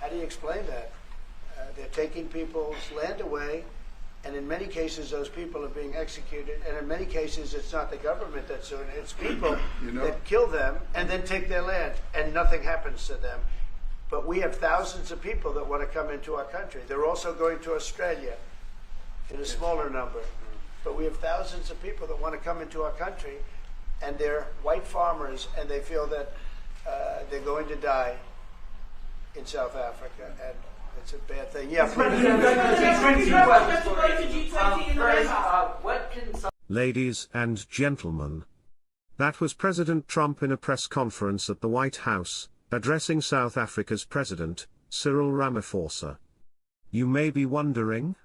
How do you explain that? They're taking people's land away, and in many cases those people are being executed, and in many cases it's not the government that's doing it, it's people that kill them and then take their land, and nothing happens to them. But we have thousands of people that want to come into our country. They're also going to Australia in a smaller number. But we have thousands of people that want to come into our country, and they're white farmers, and they feel that they're going to die in South Africa, and it's a bad thing. Yeah, Ladies and gentlemen, that was President Trump in a press conference at the White House, addressing South Africa's President, Cyril Ramaphosa. You may be wondering?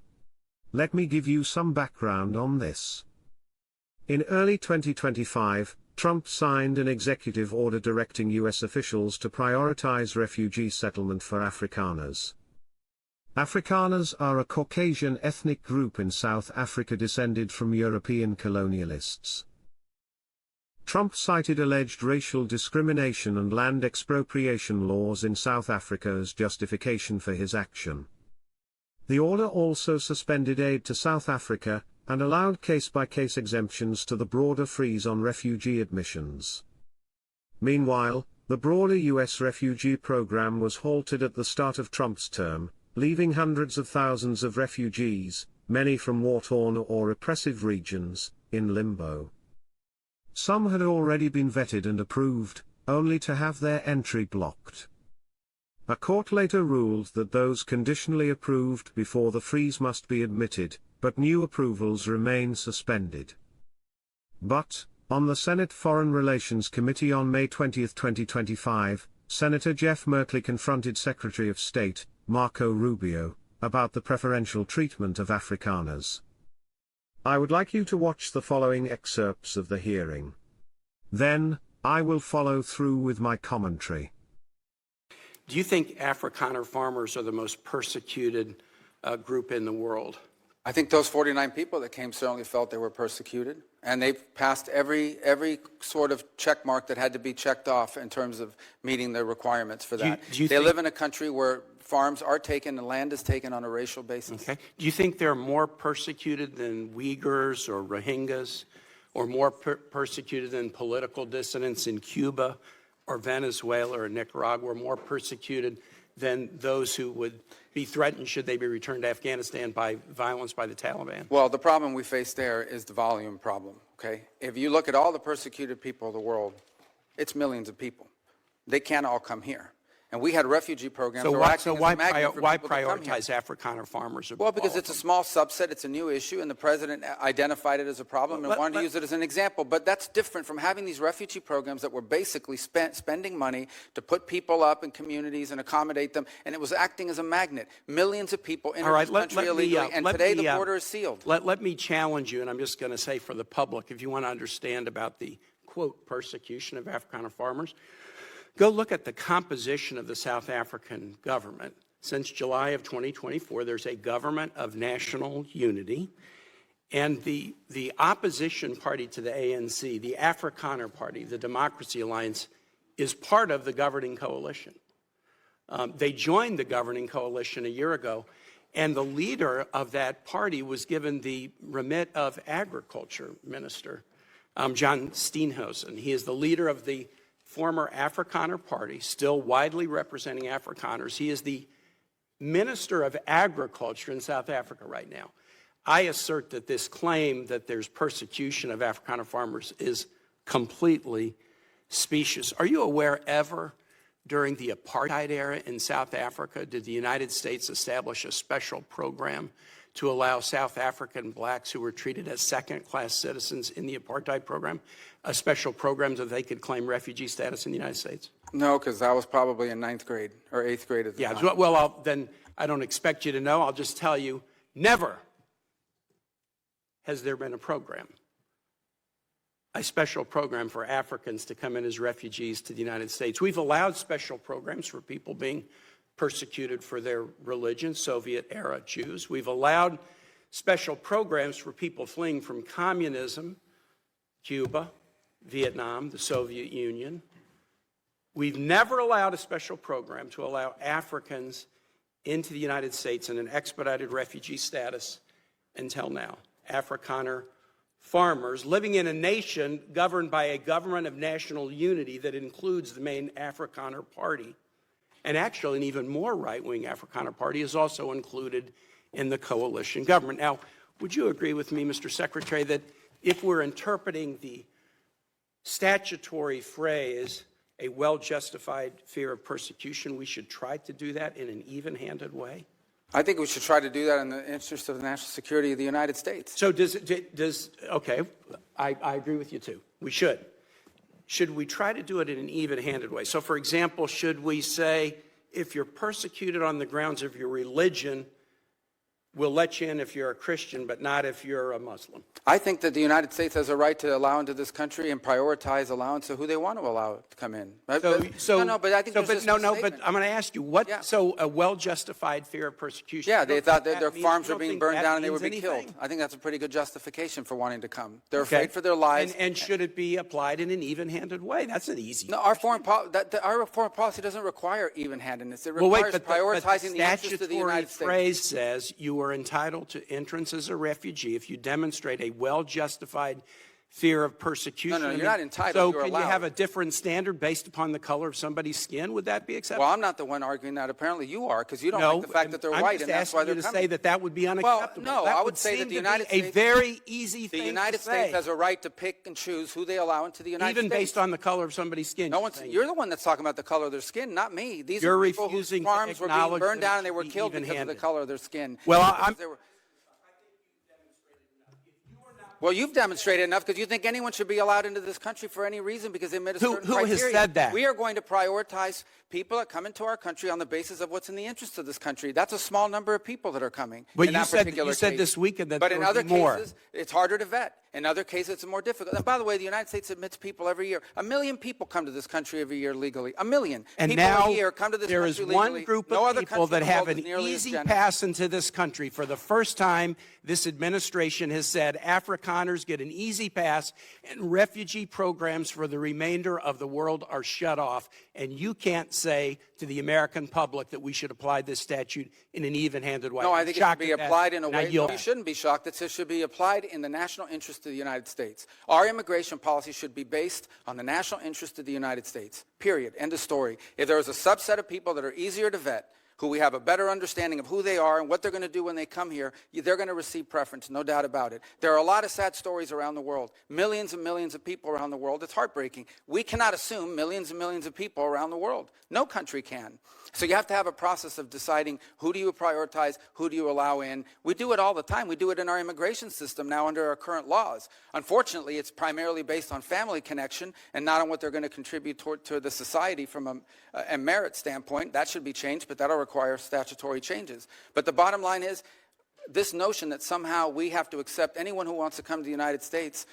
Let me give you some background on this. In early 2025, Trump signed an executive order directing U.S. officials to prioritize refugee settlement for Afrikaners. Afrikaners are a Caucasian ethnic group in South Africa descended from European colonialists. Trump cited alleged racial discrimination and land expropriation laws in South Africa as justification for his action. The order also suspended aid to South Africa, and allowed case-by-case exemptions to the broader freeze on refugee admissions. Meanwhile, the broader U.S. refugee program was halted at the start of Trump's term, leaving hundreds of thousands of refugees, many from war-torn or oppressive regions, in limbo. Some had already been vetted and approved, only to have their entry blocked. A court later ruled that those conditionally approved before the freeze must be admitted, but new approvals remain suspended. But, on the Senate Foreign Relations Committee on May 20, 2025, Senator Jeff Merkley confronted Secretary of State, Marco Rubio, about the preferential treatment of Afrikaners. I would like you to watch the following excerpts of the hearing. Then, I will follow through with my commentary. Do you think Afrikaner farmers are the most persecuted group in the world? I think those 49 people that came certainly felt they were persecuted, and they've passed every sort of check mark that had to be checked off in terms of meeting the requirements for that. They live in a country where farms are taken and land is taken on a racial basis. Okay. Do you think they're more persecuted than Uyghurs or Rohingyas, or more persecuted than political dissidents in Cuba or Venezuela or Nicaragua, or more persecuted than those who would be threatened should they be returned to Afghanistan by violence by the Taliban? Well, the problem we face there is the volume problem, okay? If you look at all the persecuted people of the world, it's millions of people. They can't all come here. And we had refugee programs. So why prioritize Afrikaner farmers? Well, because it's a small subset, it's a new issue, and the president identified it as a problem and wanted to use it as an example. But that's different from having these refugee programs that were basically spending money to put people up in communities and accommodate them, and it was acting as a magnet. Millions of people enter this country illegally, and today the border is sealed. Let me challenge you, and I'm just going to say for the public, if you want to understand about the, quote, persecution of Afrikaner farmers, go look at the composition of the South African government. Since July of 2024, there's a government of national unity, and the opposition party to the ANC, the Afrikaner Party, the Democracy Alliance, is part of the governing coalition. They joined the governing coalition a year ago, and the leader of that party was given the remit of Agriculture Minister, John Steenhuisen. He is the leader of the former Afrikaner Party, still widely representing Afrikaners. He is the Minister of Agriculture in South Africa right now. I assert that this claim that there's persecution of Afrikaner farmers is completely specious. Are you aware ever during the apartheid era in South Africa did the United States establish a special program to allow South African blacks who were treated as second-class citizens in the apartheid program, a special program that they could claim refugee status in the United States? No, because I was probably in 9th grade or 8th grade at the time. Well, then I don't expect you to know. I'll just tell you, never has there been a program, a special program for Africans to come in as refugees to the United States. We've allowed special programs for people being persecuted for their religion, Soviet-era Jews. We've allowed special programs for people fleeing from communism, Cuba, Vietnam, the Soviet Union. We've never allowed a special program to allow Africans into the United States in an expedited refugee status until now. Afrikaner farmers living in a nation governed by a government of national unity that includes the main Afrikaner party. And actually, an even more right-wing Afrikaner party is also included in the coalition government. Now, would you agree with me, Mr. Secretary, that if we're interpreting the statutory phrase, a well-justified fear of persecution, we should try to do that in an even-handed way? I think we should try to do that in the interest of the national security of the United States. So okay, I agree with you too. We should. Should we try to do it in an even-handed way? So, for example, should we say, if you're persecuted on the grounds of your religion, we'll let you in if you're a Christian, but not if you're a Muslim? I think that the United States has a right to allow into this country and prioritize allowance of who they want to allow to come in. But I'm going to ask you, what? Yeah. So a well-justified fear of persecution? Yeah, they thought that their means? farms You were don't being think burned that down and they would means be anything? killed. I think that's a pretty good justification for wanting to come. They're Okay. afraid for their lives. And should it be applied in an even-handed way? That's an easy. No, our foreign policy doesn't require even-handedness. It requires prioritizing the interests of the United States. The phrase says you are entitled to entrance as a refugee if you demonstrate a well-justified fear of persecution. No, you're not entitled. So you're can allowed. you have a different standard based upon the color of somebody's skin? Would that be acceptable? Well, I'm not the one arguing that. Apparently you are, because you don't like the fact that they're white, and that's why they're coming. I'm just asking you to say that would be unacceptable. Well, no, that I would say that the United States, a very easy thing the United to say. States has a right to pick and choose who they allow into the United States. Even based on the color of somebody's skin. You're the one that's talking about the color of their skin, not me. These You're are people whose refusing to farms were being acknowledge burned that down it and they were should be killed because of the even-handed. color of their skin. Well, Well, you've demonstrated enough because you think anyone should be allowed into this country for any reason because they met a certain criteria. Who has said that? We are going to prioritize people that come into our country on the basis of what's in the interest of this country. That's a small number of people that are coming. But in you that said particular case. this weekend that but there in would other be more. cases, it's harder to vet. In other cases, it's more difficult. And by the way, the United States admits people every year. 1 million people come to this country every year legally. 1 million And people now a year come to this there country is legally. one group No of other people country that in the have world an is nearly as easy generous. pass into this country. For the first time, this administration has said Afrikaners get an easy pass and refugee programs for the remainder of the world are shut off. And you can't say to the American public that we should apply this statute in an even-handed way. No, I I'm think it should shocked be at that, applied in a and I way. yield No, you back. shouldn't be shocked. It should be applied in the national interest of the United States. Our immigration policy should be based on the national interest of the United States. Period. End of story. If there is a subset of people that are easier to vet, who we have a better understanding of who they are and what they're going to do when they come here, they're going to receive preference, no doubt about it. There are a lot of sad stories around the world, millions and millions of people around the world. It's heartbreaking. We cannot assume millions and millions of people around the world. No country can. So you have to have a process of deciding who do you prioritize, who do you allow in. We do it all the time. We do it in our immigration system now under our current laws. Unfortunately, it's primarily based on family connection and not on what they're going to contribute to the society from a merit standpoint. That should be changed, but that'll require statutory changes. But the bottom line is this notion that somehow we have to accept anyone who wants to come to the United States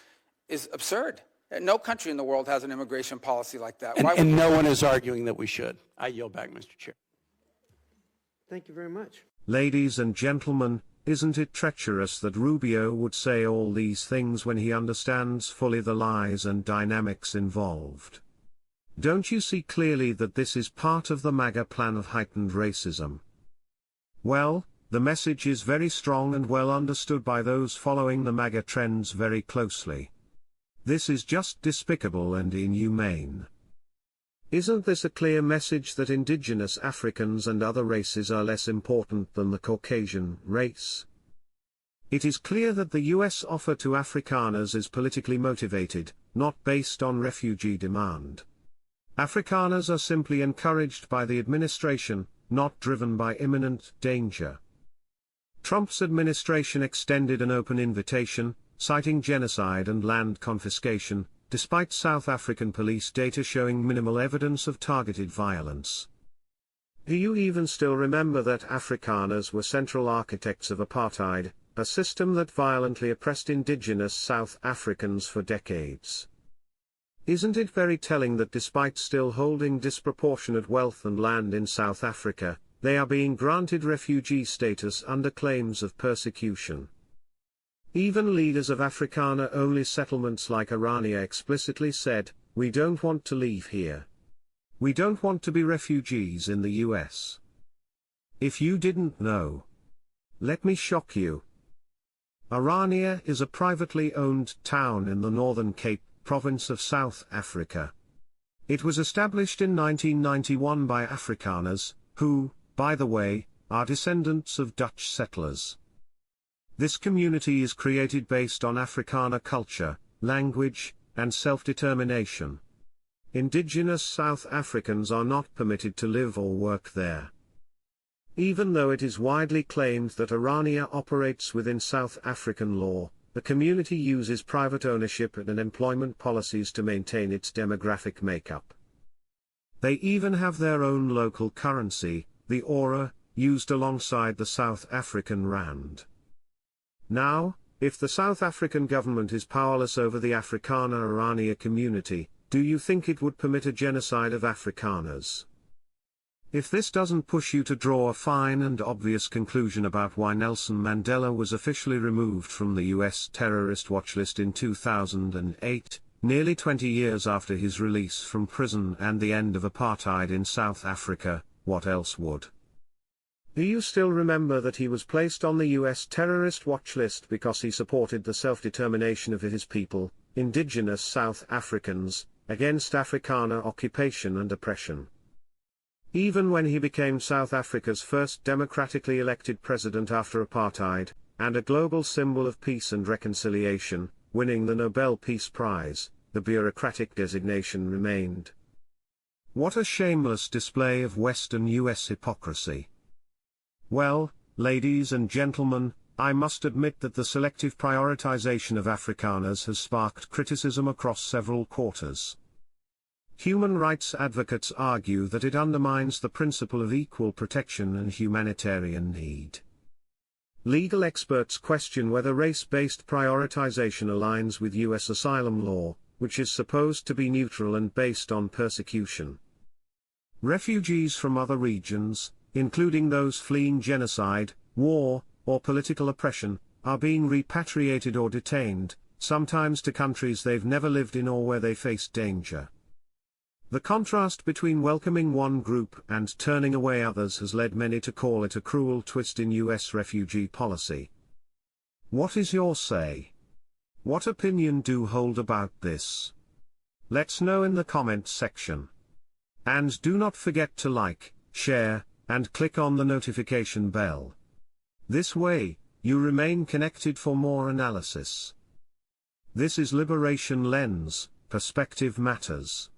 is absurd. No country in the world has an immigration policy like that. And no one is arguing that we should. I yield back, Mr. Chair. Thank you very much. Ladies and gentlemen, isn't it treacherous that Rubio would say all these things when he understands fully the lies and dynamics involved? Don't you see clearly that this is part of the MAGA plan of heightened racism? Well, the message is very strong and well understood by those following the MAGA trends very closely. This is just despicable and inhumane. Isn't this a clear message that indigenous Africans and other races are less important than the Caucasian race? It is clear that the US offer to Afrikaners is politically motivated, not based on refugee demand. Afrikaners are simply encouraged by the administration, not driven by imminent danger. Trump's administration extended an open invitation, citing genocide and land confiscation, despite South African police data showing minimal evidence of targeted violence. Do you even still remember that Afrikaners were central architects of apartheid, a system that violently oppressed indigenous South Africans for decades? Isn't it very telling that despite still holding disproportionate wealth and land in South Africa, they are being granted refugee status under claims of persecution? Even leaders of Afrikaner-only settlements like Orania explicitly said, "We don't want to leave here. We don't want to be refugees in the US. If you didn't know, let me shock you. Orania is a privately owned town in the Northern Cape province of South Africa. It was established in 1991 by Afrikaners, who, by the way, are descendants of Dutch settlers. This community is created based on Afrikaner culture, language, and self-determination. Indigenous South Africans are not permitted to live or work there. Even though it is widely claimed that Orania operates within South African law, the community uses private ownership and employment policies to maintain its demographic makeup. They even have their own local currency, the Ora, used alongside the South African rand. Now, if the South African government is powerless over the Afrikaner Orania community, do you think it would permit a genocide of Afrikaners? If this doesn't push you to draw a fine and obvious conclusion about why Nelson Mandela was officially removed from the US terrorist watch list in 2008, nearly 20 years after his release from prison and the end of apartheid in South Africa, what else would? Do you still remember that he was placed on the US terrorist watch list because he supported the self-determination of his people, indigenous South Africans, against Afrikaner occupation and oppression? Even when he became South Africa's first democratically elected president after apartheid, and a global symbol of peace and reconciliation, winning the Nobel Peace Prize, the bureaucratic designation remained. What a shameless display of Western US hypocrisy. Well, ladies and gentlemen, I must admit that the selective prioritization of Afrikaners has sparked criticism across several quarters. Human rights advocates argue that it undermines the principle of equal protection and humanitarian need. Legal experts question whether race-based prioritization aligns with US asylum law, which is supposed to be neutral and based on persecution. Refugees from other regions, including those fleeing genocide, war, or political oppression, are being repatriated or detained, sometimes to countries they've never lived in or where they face danger. The contrast between welcoming one group and turning away others has led many to call it a cruel twist in US refugee policy. What is your say? What opinion do you hold about this? Let's know in the comments section. And do not forget to like, share, and click on the notification bell. This way, you remain connected for more analysis. This is Liberation Lens, Perspective Matters.